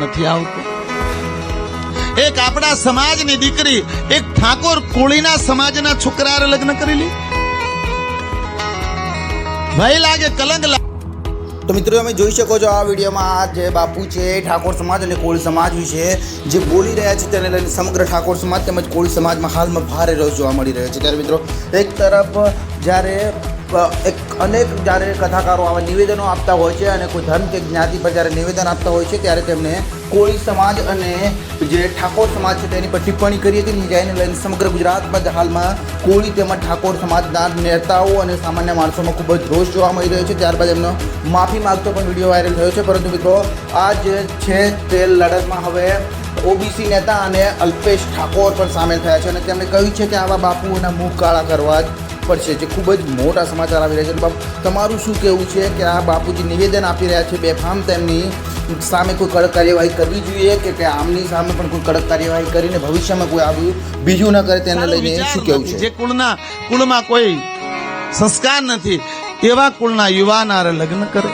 નથી આવતો। એક આપણા સમાજની દીકરી એક ઠાકોર કોળીના સમાજના છોકરાએ લગ્ન કરી લી। ભય લાગે, કલંક લાગે। तो मित्रों તમે જોઈ શકો છો આ વિડીયોમાં આ જે બાપુ છે ઠાકોર સમાજ અને કોળી સમાજ વિશે જે બોલી રહ્યા છે તેને લઈને સમગ્ર ઠાકોર સમાજ તેમજ કોળી સમાજમાં હાલમાં ભારે રોષ જોવા મળી રહ્યો છે। ત્યારે મિત્રો એક તરફ જ્યારે અનેક જ્યારે કથાકારો આવા નિવેદનો આપતા હોય છે અને કોઈ ધર્મ કે જ્ઞાતિ પર જ્યારે નિવેદન આપતા હોય છે ત્યારે તેમણે કોળી સમાજ અને જે ઠાકોર સમાજ છે તેની પર ટિપ્પણી કરી હતી। જેને લઈને સમગ્ર ગુજરાતમાં હાલમાં કોળી તેમજ ઠાકોર સમાજના નેતાઓ અને સામાન્ય માણસોમાં ખૂબ જ રોષ જોવા મળી રહ્યો છે। ત્યારબાદ એમનો માફી માગતો પણ વિડીયો વાયરલ થયો છે। પરંતુ મિત્રો આ જે છે તે લડતમાં હવે ઓબીસી નેતા અને અલ્પેશ ઠાકોર પણ સામેલ થયા છે અને તેમણે કહ્યું છે કે આવા બાપુઓના મુખ કાળા કરવા જ પડશે, જે ખૂબ જ મોટા સમાચાર આવી રહ્યા છે। તમારું શું કહેવું છે કે આ બાપુજી નિવેદન આપી રહ્યા છે બેફામ, તેમની સામે કોઈ કડક કાર્યવાહી કરવી જોઈએ કે આમની સામે પણ કોઈ કડક કાર્યવાહી કરીને ભવિષ્યમાં કોઈ આવું બીજું ન કરે તેને લઈને શું કહેવું છે? જે કુળમાં કોઈ સંસ્કાર નથી એવા કુળના યુવાન હારે લગ્ન કરે।